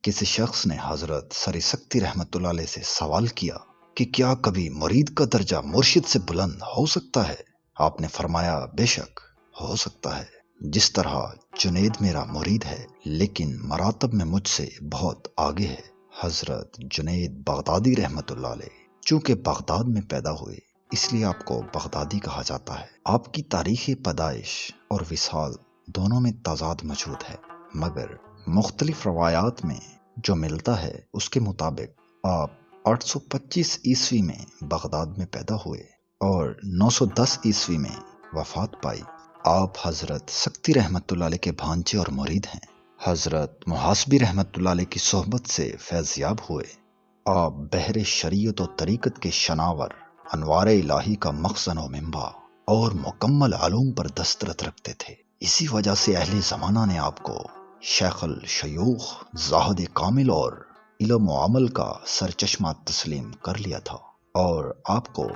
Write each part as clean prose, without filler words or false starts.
کسی شخص نے حضرت سری سکتی رحمت اللہ علیہ سے سوال کیا کہ کیا کبھی مرید کا درجہ مرشد سے بلند ہو سکتا ہے؟ آپ نے فرمایا بے شک ہو سکتا ہے، جس طرح جنید میرا مرید ہے لیکن مراتب میں مجھ سے بہت آگے ہے۔ حضرت جنید بغدادی رحمت اللہ علیہ چونکہ بغداد میں پیدا ہوئے اس لیے آپ کو بغدادی کہا جاتا ہے۔ آپ کی تاریخ پیدائش اور وصال دونوں میں تضاد موجود ہے، مگر مختلف روایات میں جو ملتا ہے اس کے مطابق آپ 825 عیسوی میں بغداد میں پیدا ہوئے اور 910 عیسوی میں وفات پائی۔ آپ حضرت سکتی رحمت اللہ علیہ کے بھانجے اور مرید ہیں۔ حضرت محاسبی رحمت اللہ علیہ کی صحبت سے فیض یاب ہوئے۔ آپ بحر شریعت و طریقت کے شناور، انوار الہی کا مخزن و منبع اور مکمل علوم پر دسترس رکھتے تھے۔ اسی وجہ سے اہل زمانہ نے آپ کو شیخ الشیوخ، زاہد کامل اور علم و عمل کا سرچشمہ تسلیم کر لیا تھا، اور آپ کو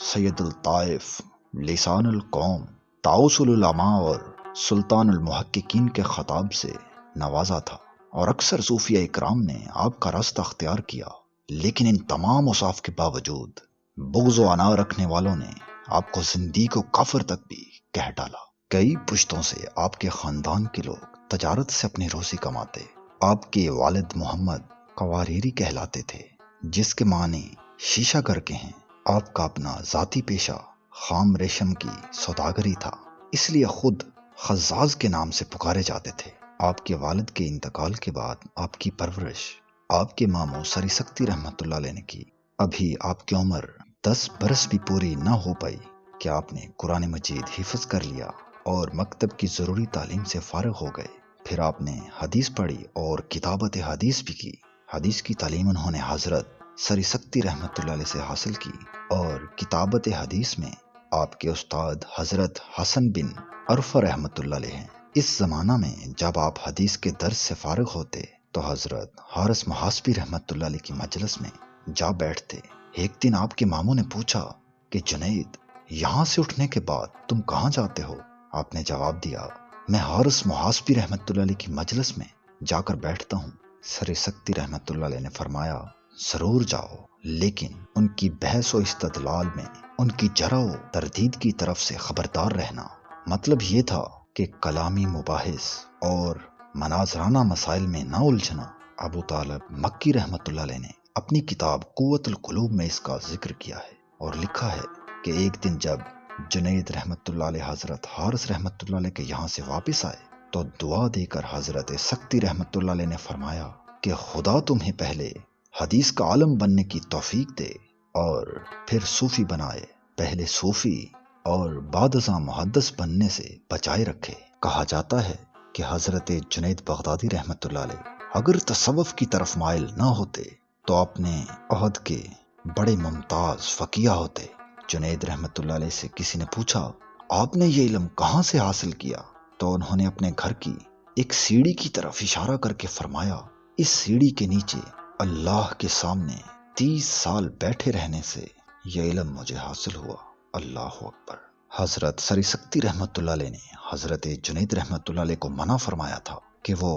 سید الطائف، لسان القوم، طاؤس العلماء اور سلطان المحققین کے خطاب سے نوازا تھا، اور اکثر صوفیہ اکرام نے آپ کا راستہ اختیار کیا۔ لیکن ان تمام اوصاف کے باوجود بغض و انا رکھنے والوں نے آپ کو زندیق و کافر تک بھی کہہ ڈالا۔ کئی پشتوں سے آپ کے خاندان کے لوگ تجارت سے اپنی روزی کماتے۔ آپ کے والد محمد قواریری کہلاتے تھے، جس کے معنی شیشہ گر کے ہیں۔ آپ کا اپنا ذاتی پیشہ خام ریشم کی سوداگری تھا، اس لیے خود خزاز کے نام سے پکارے جاتے تھے۔ آپ کے والد کے انتقال کے بعد آپ کی پرورش آپ کے ماموں سری سکتی رحمت اللہ علیہ نے کی۔ ابھی آپ کی عمر 10 برس بھی پوری نہ ہو پائی کہ آپ نے قرآن مجید حفظ کر لیا اور مکتب کی ضروری تعلیم سے فارغ ہو گئے۔ پھر آپ نے حدیث پڑھی اور کتابت حدیث بھی کی۔ حدیث کی تعلیم انہوں نے حضرت سری سکتی رحمت اللہ علیہ سے حاصل کی، اور کتابت حدیث میں آپ کے استاد حضرت حسن بن عرفہ رحمت اللہ علیہ ہیں۔ اس زمانہ میں جب آپ حدیث کے درس سے فارغ ہوتے تو حضرت حارث محاسبی رحمت اللہ علیہ کی مجلس میں جا بیٹھتے۔ ایک دن آپ کے ماموں نے پوچھا کہ جنید، یہاں سے اٹھنے کے بعد تم کہاں جاتے ہو؟ آپ نے جواب دیا، میں حارث محاسبی رحمت اللہ علیہ کی مجلس میں جا کر بیٹھتا ہوں۔ سر سکتی رحمت اللہ علیہ نے فرمایا، ضرور جاؤ، لیکن ان کی بحث و استدلال میں ان کی جرح و تردید کی طرف سے خبردار رہنا۔ مطلب یہ تھا کہ کلامی مباحث اور مناظرانہ مسائل میں نہ الجھنا۔ ابو طالب مکی رحمت اللہ علیہ نے اپنی کتاب قوت القلوب میں اس کا ذکر کیا ہے اور لکھا ہے کہ ایک دن جب جنید رحمت اللہ علیہ حضرت حارث رحمت اللہ علیہ کے یہاں سے واپس آئے تو دعا دے کر حضرت سکتی رحمت اللہ علیہ نے فرمایا کہ خدا تمہیں پہلے حدیث کا عالم بننے کی توفیق دے اور پھر صوفی بنائے، پہلے صوفی اور بعد ازاں محدث بننے سے بچائے رکھے۔ کہا جاتا ہے کہ حضرت جنید بغدادی رحمت اللہ علیہ اگر تصوف کی طرف مائل نہ ہوتے تو اپنے عہد کے بڑے ممتاز فقیہ ہوتے۔ جنید رحمت اللہ علیہ سے کسی نے پوچھا، آپ نے یہ علم کہاں سے حاصل کیا؟ تو انہوں نے اپنے گھر کی ایک سیڑھی کی طرف اشارہ کر کے فرمایا، اس سیڑھی کے نیچے اللہ کے سامنے 30 سال بیٹھے رہنے سے یہ علم مجھے حاصل ہوا۔ اللہ اکبر۔ حضرت سری سکتی رحمت اللہ علیہ نے حضرت جنید رحمت اللہ علیہ کو منع فرمایا تھا کہ وہ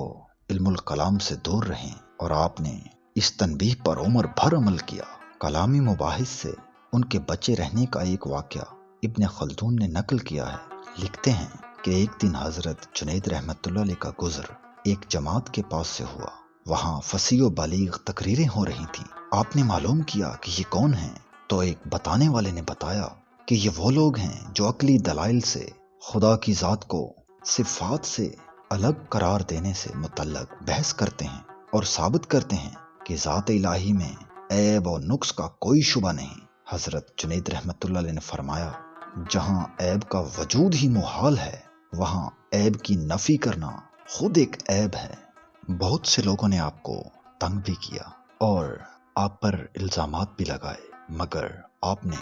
علم الکلام سے دور رہیں، اور آپ نے اس تنبیہ پر عمر بھر عمل کیا۔ کلامی مباحث سے ان کے بچے رہنے کا ایک واقعہ ابن خلدون نے نقل کیا ہے۔ لکھتے ہیں کہ ایک دن حضرت جنید رحمت اللہ علیہ کا گزر ایک جماعت کے پاس سے ہوا۔ وہاں فصیح و بلیغ تقریریں ہو رہی تھیں۔ آپ نے معلوم کیا کہ یہ کون ہیں؟ تو ایک بتانے والے نے بتایا کہ یہ وہ لوگ ہیں جو عقلی دلائل سے خدا کی ذات کو صفات سے الگ قرار دینے سے متعلق بحث کرتے ہیں اور ثابت کرتے ہیں کہ ذات الہی میں عیب و نقص کا کوئی شبہ نہیں۔ حضرت جنید رحمت اللہ علیہ نے فرمایا، جہاں عیب کا وجود ہی محال ہے وہاں عیب کی نفی کرنا خود ایک عیب ہے۔ بہت سے لوگوں نے آپ کو تنگ بھی کیا اور آپ پر الزامات بھی لگائے، مگر آپ نے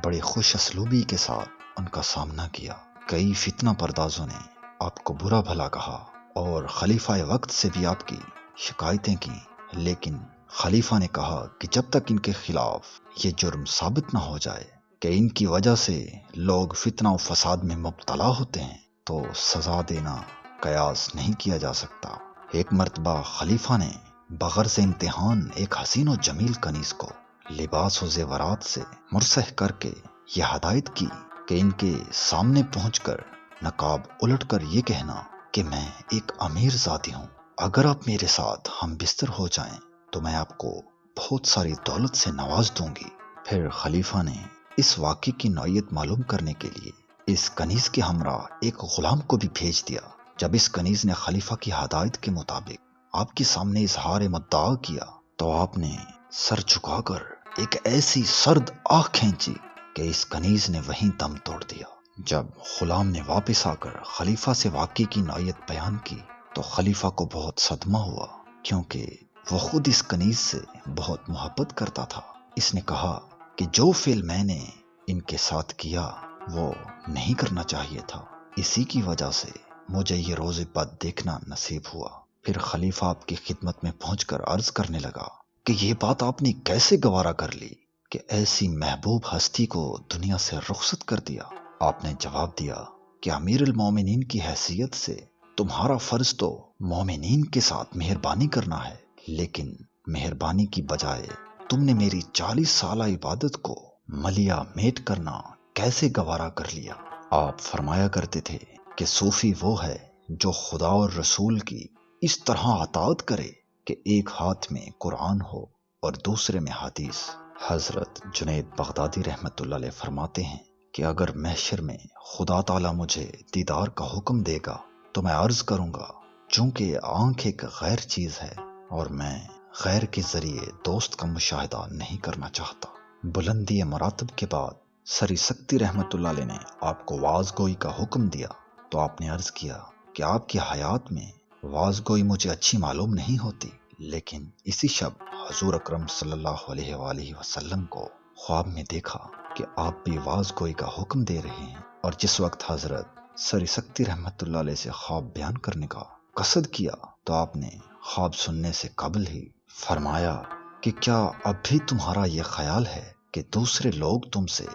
بڑے خوش اسلوبی کے ساتھ ان کا سامنا کیا۔ کئی فتنہ پردازوں نے آپ کو برا بھلا کہا اور خلیفہ وقت سے بھی آپ کی شکایتیں کی، لیکن خلیفہ نے کہا کہ جب تک ان کے خلاف یہ جرم ثابت نہ ہو جائے کہ ان کی وجہ سے لوگ فتنہ و فساد میں مبتلا ہوتے ہیں تو سزا دینا قیاس نہیں کیا جا سکتا۔ ایک مرتبہ خلیفہ نے بغرض امتحان ایک حسین و جمیل کنیز کو لباس و زیورات سے مرصح کر کے یہ ہدایت کی کہ ان کے سامنے پہنچ کر نقاب الٹ کر یہ کہنا کہ میں ایک امیر ذاتی ہوں، اگر آپ میرے ساتھ ہم بستر ہو جائیں تو میں آپ کو بہت ساری دولت سے نواز دوں گی۔ پھر خلیفہ نے اس واقعے کی نوعیت معلوم کرنے کے لیے اس کنیز کے ہمراہ ایک غلام کو بھی بھیج دیا۔ جب اس کنیز نے خلیفہ کی ہدایت کے مطابق آپ کے سامنے اظہار مدعا کیا تو آپ نے سر جھکا کر ایک ایسی سرد آہ کھینچی کہ اس کنیز نے وہیں دم توڑ دیا۔ جب غلام نے واپس آ کر خلیفہ سے واقعے کی نوعیت بیان کی تو خلیفہ کو بہت صدمہ ہوا، کیونکہ وہ خود اس کنیز سے بہت محبت کرتا تھا۔ اس نے کہا کہ جو فعل میں نے ان کے ساتھ کیا وہ نہیں کرنا چاہیے تھا، اسی کی وجہ سے مجھے یہ روز بد دیکھنا نصیب ہوا۔ پھر خلیفہ آپ کی خدمت میں پہنچ کر عرض کرنے لگا کہ یہ بات آپ نے کیسے گوارا کر لی کہ ایسی محبوب ہستی کو دنیا سے رخصت کر دیا؟ آپ نے جواب دیا کہ امیر المومنین کی حیثیت سے تمہارا فرض تو مومنین کے ساتھ مہربانی کرنا ہے، لیکن مہربانی کی بجائے تم نے میری 40 سالہ عبادت کو ملیا میٹ کرنا کیسے گوارا کر لیا؟ آپ فرمایا کرتے تھے کہ صوفی وہ ہے جو خدا اور رسول کی اس طرح اطاعت کرے کہ ایک ہاتھ میں قرآن ہو اور دوسرے میں حدیث۔ حضرت جنید بغدادی رحمت اللہ علیہ فرماتے ہیں کہ اگر محشر میں خدا تعالیٰ مجھے دیدار کا حکم دے گا تو میں عرض کروں گا، چونکہ آنکھ ایک غیر چیز ہے اور میں غیر کے ذریعے دوست کا مشاہدہ نہیں کرنا چاہتا۔ بلندی مراتب کے بعد سری سکتی رحمت اللہ علیہ نے آپ کو واز گوئی کا حکم دیا تو آپ نے عرض کیا کہ آپ کی حیات میں واز گوئی مجھے اچھی معلوم نہیں ہوتی، لیکن اسی شب حضور اکرم صلی اللہ علیہ وآلہ وسلم کو خواب میں دیکھا کہ آپ بھی واز گوئی کا حکم دے رہے ہیں، اور جس وقت حضرت سری سکتی رحمت اللہ علیہ سے خواب بیان کرنے کا قصد کیا تو آپ نے خواب سننے سے قبل ہی فرمایا کہ کیا اب بھی تمہارا یہ خیال ہے کہ دوسرے لوگ تم سے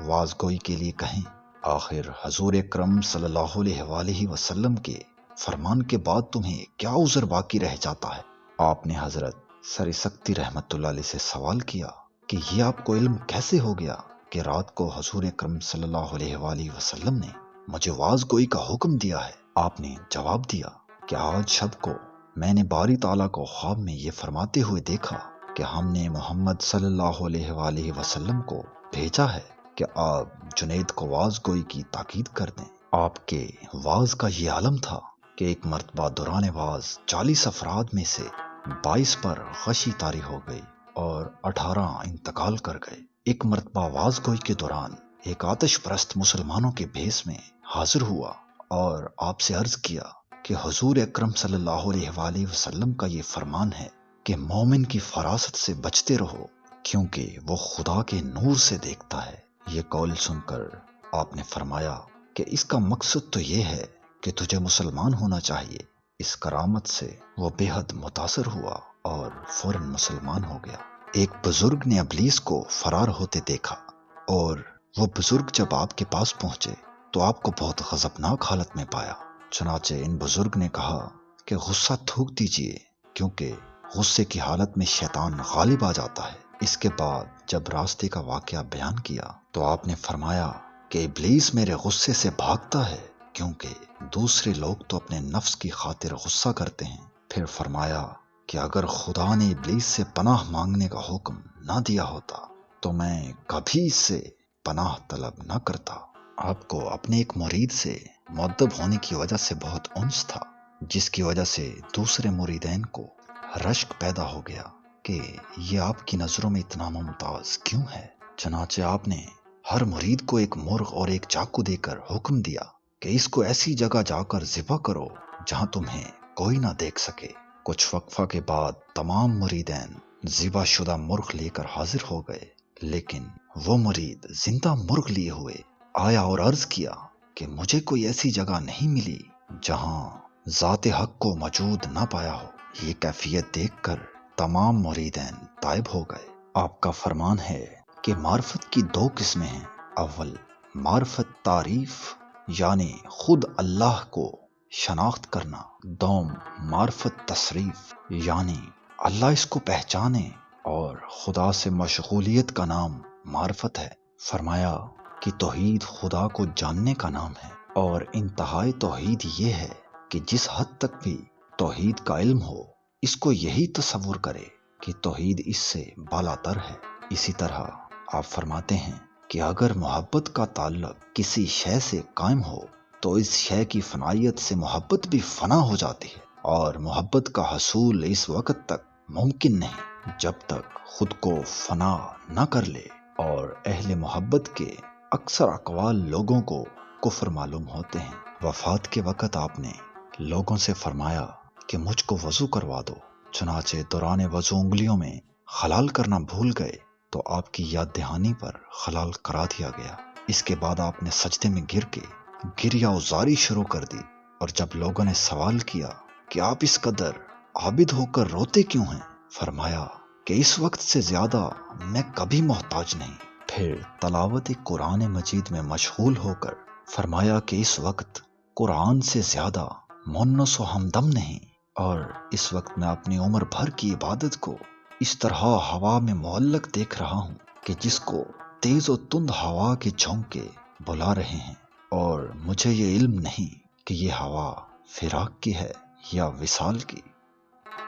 واز گوئی کے لیے کہیں؟ آخر حضور اکرم صلی اللہ علیہ وآلہ وسلم کے فرمان کے بعد تمہیں کیا عذر باقی رہ جاتا ہے؟ آپ نے حضرت سری سکتی رحمت اللہ علیہ سے سوال کیا کہ یہ آپ کو علم کیسے ہو گیا کہ رات کو حضور اکرم صلی اللہ علیہ وآلہ وسلم نے مجھے واز گوئی کا حکم دیا ہے؟ آپ نے جواب دیا کہ آج شب کو میں نے باری تعالیٰ کو خواب میں یہ فرماتے ہوئے دیکھا کہ ہم نے محمد صلی اللہ علیہ وآلہ وسلم کو بھیجا ہے کہ آپ جنید کو واز گوئی کی تاکید کر دیں۔ آپ کے واز کا یہ عالم تھا کہ ایک مرتبہ دوران واز 40 افراد میں سے 22 پر غشی طاری ہو گئی اور 18 انتقال کر گئے۔ ایک مرتبہ واز گوئی کے دوران ایک آتش پرست مسلمانوں کے بھیس میں حاضر ہوا اور آپ سے عرض کیا کہ حضور اکرم صلی اللہ علیہ وآلہ وسلم کا یہ فرمان ہے کہ مومن کی فراست سے بچتے رہو کیونکہ وہ خدا کے نور سے دیکھتا ہے۔ یہ قول سن کر آپ نے فرمایا کہ اس کا مقصد تو یہ ہے کہ تجھے مسلمان ہونا چاہیے۔ اس کرامت سے وہ بے حد متاثر ہوا اور فوراً مسلمان ہو گیا۔ ایک بزرگ نے ابلیس کو فرار ہوتے دیکھا اور وہ بزرگ جب آپ کے پاس پہنچے تو آپ کو بہت غضبناک حالت میں پایا۔ چنانچہ ان بزرگ نے کہا کہ غصہ تھوک دیجئے، کیونکہ غصے کی حالت میں شیطان غالب آ جاتا ہے۔ اس کے بعد جب راستے کا واقعہ بیان کیا تو آپ نے فرمایا کہ ابلیس میرے غصے سے بھاگتا ہے کیونکہ دوسرے لوگ تو اپنے نفس کی خاطر غصہ کرتے ہیں۔ پھر فرمایا کہ اگر خدا نے ابلیس سے پناہ مانگنے کا حکم نہ دیا ہوتا تو میں کبھی اس سے پناہ طلب نہ کرتا۔ آپ کو اپنے ایک مرید سے مؤدب ہونے کی وجہ سے بہت انس تھا، جس کی وجہ سے دوسرے مریدین کو رشک پیدا ہو گیا کہ یہ آپ کی نظروں میں اتنا ممتاز کیوں ہے۔ چنانچہ آپ نے ہر مرید کو ایک مرغ اور ایک چاقو دے کر حکم دیا کہ اس کو ایسی جگہ جا کر ذبح کرو جہاں تمہیں کوئی نہ دیکھ سکے۔ کچھ وقفہ کے بعد تمام مریدین ذبح شدہ مرغ لے کر حاضر ہو گئے، لیکن وہ مرید زندہ مرغ لیے ہوئے آیا اور عرض کیا کہ مجھے کوئی ایسی جگہ نہیں ملی جہاں ذات حق کو موجود نہ پایا ہو۔ یہ کیفیت دیکھ کر تمام مریدین تائب ہو گئے۔ آپ کا فرمان ہے کہ معرفت کی 2 قسمیں ہیں۔ اول معرفت تعریف یعنی خود اللہ کو شناخت کرنا، دوم معرفت تصریف یعنی اللہ اس کو پہچانے، اور خدا سے مشغولیت کا نام معرفت ہے۔ فرمایا کہ توحید خدا کو جاننے کا نام ہے، اور انتہائی توحید یہ ہے کہ جس حد تک بھی توحید کا علم ہو، اس کو یہی تصور کرے کہ توحید اس سے بالا تر ہے۔ اسی طرح آپ فرماتے ہیں کہ اگر محبت کا تعلق کسی شے سے قائم ہو تو اس شے کی فنائیت سے محبت بھی فنا ہو جاتی ہے، اور محبت کا حصول اس وقت تک ممکن نہیں جب تک خود کو فنا نہ کر لے۔ اور اہل محبت کے اکثر اقوال لوگوں کو کفر معلوم ہوتے ہیں۔ وفات کے وقت آپ نے لوگوں سے فرمایا کہ مجھ کو وضو کروا دو، چنانچہ دوران وضو انگلیوں میں خلال کرنا بھول گئے تو آپ کی یاد دہانی پر خلال کرا دیا گیا۔ اس کے بعد آپ نے سجدے میں گر کے گریہ ازاری شروع کر دی، اور جب لوگوں نے سوال کیا کہ آپ اس قدر عابد ہو کر روتے کیوں ہیں، فرمایا کہ اس وقت سے زیادہ میں کبھی محتاج نہیں۔ پھر تلاوت قرآن مجید میں مشغول ہو کر فرمایا کہ اس وقت قرآن سے زیادہ مونس و ہمدم نہیں، اور اس وقت میں اپنی عمر بھر کی عبادت کو اس طرح ہوا میں معلق دیکھ رہا ہوں کہ جس کو تیز و تند ہوا کے جھونکے بلا رہے ہیں، اور مجھے یہ علم نہیں کہ یہ ہوا فراق کی ہے یا وصال کی۔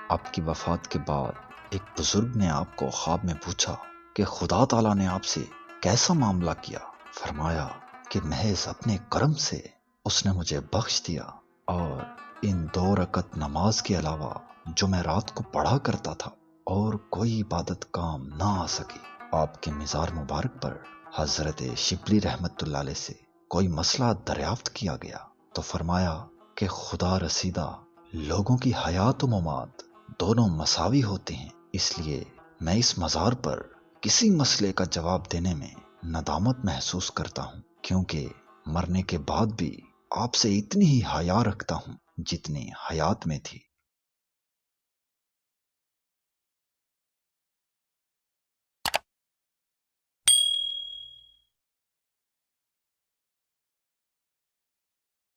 آپ کی وفات کے بعد ایک بزرگ نے آپ کو خواب میں پوچھا کہ خدا تعالیٰ نے آپ سے کیسا معاملہ کیا؟ فرمایا کہ محض اپنے کرم سے اس نے مجھے بخش دیا، اور ان 2 رکعت نماز کے علاوہ جو میں رات کو پڑھا کرتا تھا اور کوئی عبادت کام نہ آ سکی۔ آپ کے مزار مبارک پر حضرت شبلی رحمت اللہ علیہ سے کوئی مسئلہ دریافت کیا گیا تو فرمایا کہ خدا رسیدہ لوگوں کی حیات و ممات دونوں مساوی ہوتے ہیں، اس لیے میں اس مزار پر کسی مسئلے کا جواب دینے میں ندامت محسوس کرتا ہوں، کیونکہ مرنے کے بعد بھی آپ سے اتنی ہی حیا رکھتا ہوں جتنی حیات میں تھی۔